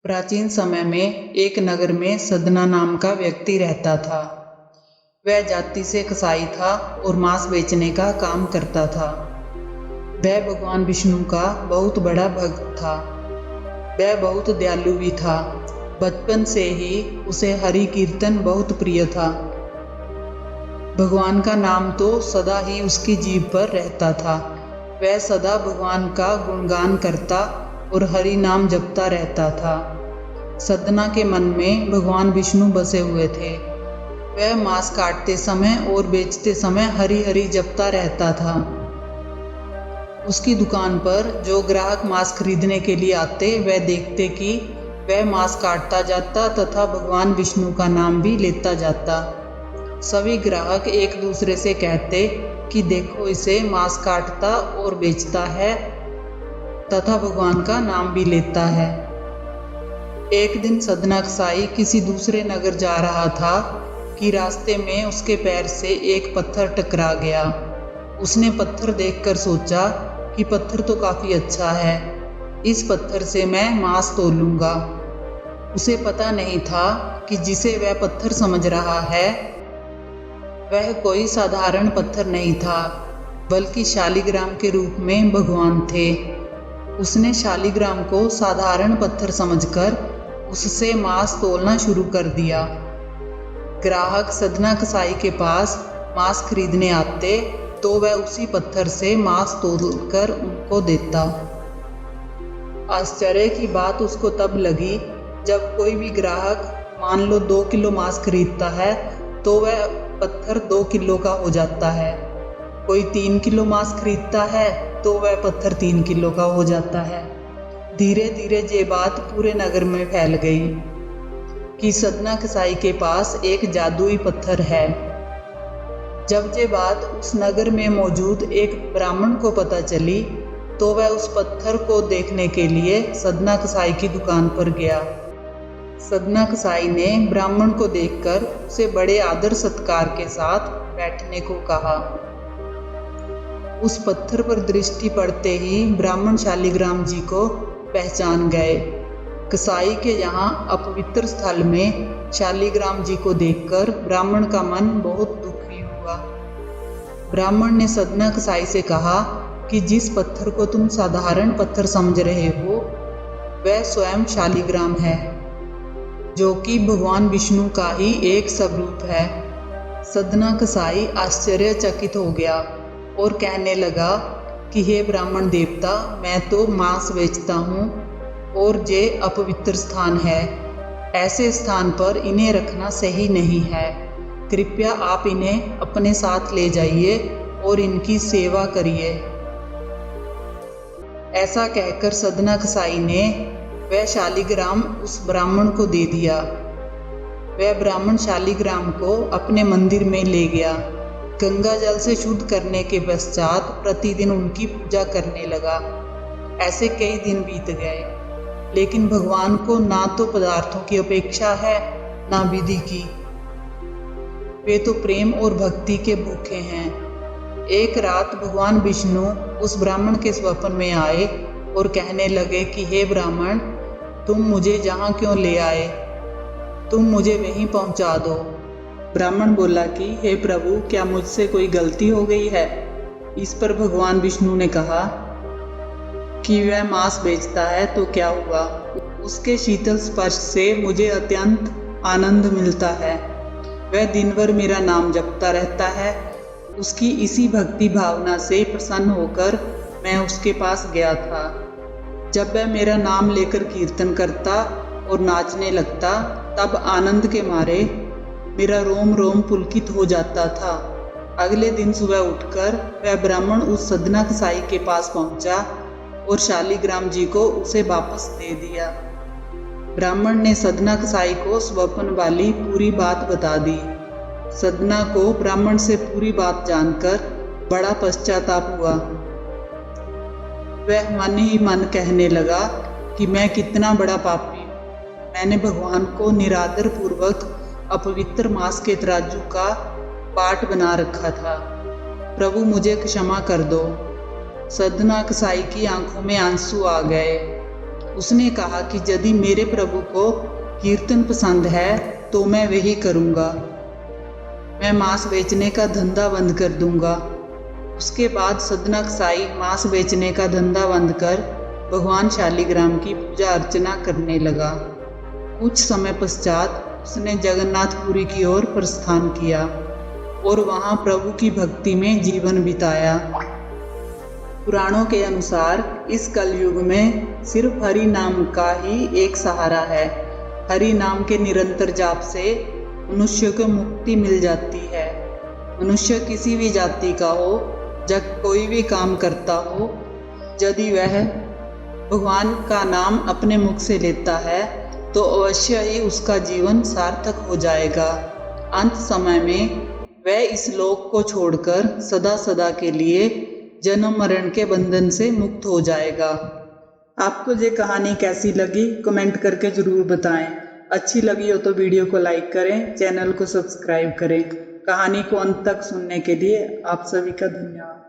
प्राचीन समय में एक नगर में सदना नाम का व्यक्ति रहता था। वह जाति से कसाई था और मांस बेचने का काम करता था। वह भगवान विष्णु का बहुत बड़ा भक्त था। वह बहुत दयालु भी था। बचपन से ही उसे हरि कीर्तन बहुत प्रिय था। भगवान का नाम तो सदा ही उसकी जीभ पर रहता था। वह सदा भगवान का गुणगान करता और हरि नाम जपता रहता था। सदना के मन में भगवान विष्णु बसे हुए थे। वह मांस काटते समय और बेचते समय हरि हरि जपता रहता था। उसकी दुकान पर जो ग्राहक मांस खरीदने के लिए आते वह देखते कि वह मांस काटता जाता तथा भगवान विष्णु का नाम भी लेता जाता। सभी ग्राहक एक दूसरे से कहते कि देखो, इसे मांस काटता और बेचता है तथा भगवान का नाम भी लेता है। एक दिन सदना कसाई किसी दूसरे नगर जा रहा था कि रास्ते में उसके पैर से एक पत्थर टकरा गया। उसने पत्थर देखकर सोचा कि पत्थर तो काफी अच्छा है, इस पत्थर से मैं मांस तोलूंगा। उसे पता नहीं था कि जिसे वह पत्थर समझ रहा है वह कोई साधारण पत्थर नहीं था, बल्कि शालिग्राम के रूप में भगवान थे। उसने शालिग्राम को साधारण पत्थर समझकर उससे मांस तोलना शुरू कर दिया। ग्राहक सदना कसाई के पास मांस खरीदने आते तो वह उसी पत्थर से मांस तोलकर उनको देता। आश्चर्य की बात उसको तब लगी जब कोई भी ग्राहक मान लो 2 किलो मांस खरीदता है तो वह पत्थर 2 किलो का हो जाता है। कोई 3 किलो मांस खरीदता है तो वह पत्थर 3 किलो का हो जाता है। धीरे धीरे ये बात पूरे नगर में फैल गई कि सदना कसाई के पास एक जादुई पत्थर है। जब ये बात उस नगर में मौजूद एक ब्राह्मण को पता चली तो वह उस पत्थर को देखने के लिए सदना कसाई की दुकान पर गया। सदना कसाई ने ब्राह्मण को देखकर उसे बड़े आदर सत्कार के साथ बैठने को कहा। उस पत्थर पर दृष्टि पड़ते ही ब्राह्मण शालिग्राम जी को पहचान गए। कसाई के यहाँ अपवित्र स्थल में शालिग्राम जी को देखकर ब्राह्मण का मन बहुत दुखी हुआ। ब्राह्मण ने सदना कसाई से कहा कि जिस पत्थर को तुम साधारण पत्थर समझ रहे हो वह स्वयं शालिग्राम है, जो कि भगवान विष्णु का ही एक स्वरूप है। सदना कसाई आश्चर्यचकित हो गया और कहने लगा कि हे ब्राह्मण देवता, मैं तो मांस बेचता हूँ और ये अपवित्र स्थान है। ऐसे स्थान पर इन्हें रखना सही नहीं है। कृपया आप इन्हें अपने साथ ले जाइए और इनकी सेवा करिए। ऐसा कहकर सदना कसाई ने वह शालिग्राम उस ब्राह्मण को दे दिया। वह ब्राह्मण शालिग्राम को अपने मंदिर में ले गया। गंगा जल से शुद्ध करने के पश्चात प्रतिदिन उनकी पूजा करने लगा। ऐसे कई दिन बीत गए, लेकिन भगवान को ना तो पदार्थों की अपेक्षा है ना विधि की। वे तो प्रेम और भक्ति के भूखे हैं। एक रात भगवान विष्णु उस ब्राह्मण के स्वप्न में आए और कहने लगे कि हे ब्राह्मण, तुम मुझे यहाँ क्यों ले आए? तुम मुझे वहीं पहुँचा दो। ब्राह्मण बोला कि हे प्रभु, क्या मुझसे कोई गलती हो गई है? इस पर भगवान विष्णु ने कहा कि वह मांस बेचता है तो क्या हुआ, उसके शीतल स्पर्श से मुझे अत्यंत आनंद मिलता है। वह दिन भर मेरा नाम जपता रहता है। उसकी इसी भक्ति भावना से प्रसन्न होकर मैं उसके पास गया था। जब वह मेरा नाम लेकर कीर्तन करता और नाचने लगता तब आनंद के मारे मेरा रोम रोम पुलकित हो जाता था। अगले दिन सुबह उठकर वह ब्राह्मण उस सदना कसाई के पास पहुंचा और शालिग्राम जी को उसे वापस दे दिया। ब्राह्मण ने सदना कसाई को स्वप्न वाली पूरी बात बता दी। सदना को ब्राह्मण से पूरी बात जानकर बड़ा पश्चाताप हुआ। वह मन ही मन कहने लगा कि मैं कितना बड़ा पापी हूँ। मैंने भगवान को निरादर पूर्वक अपवित्र मांस के तराजू का पाट बना रखा था। प्रभु मुझे क्षमा कर दो। सदना कसाई की आंखों में आंसू आ गए। उसने कहा कि यदि मेरे प्रभु को कीर्तन पसंद है तो मैं वही करूँगा। मैं मांस बेचने का धंधा बंद कर दूंगा। उसके बाद सदना कसाई मांस बेचने का धंधा बंद कर भगवान शालिग्राम की पूजा अर्चना करने लगा। कुछ समय पश्चात उसने जगन्नाथपुरी की ओर प्रस्थान किया और वहां प्रभु की भक्ति में जीवन बिताया। पुराणों के अनुसार इस कलयुग में सिर्फ हरि नाम का ही एक सहारा है। हरि नाम के निरंतर जाप से मनुष्य को मुक्ति मिल जाती है। मनुष्य किसी भी जाति का हो, जब कोई भी काम करता हो, यदि वह भगवान का नाम अपने मुख से लेता है तो अवश्य ही उसका जीवन सार्थक हो जाएगा। अंत समय में वह इस लोक को छोड़कर सदा सदा के लिए जन्म मरण के बंधन से मुक्त हो जाएगा। आपको ये कहानी कैसी लगी कमेंट करके ज़रूर बताएं। अच्छी लगी हो तो वीडियो को लाइक करें, चैनल को सब्सक्राइब करें। कहानी को अंत तक सुनने के लिए आप सभी का धन्यवाद।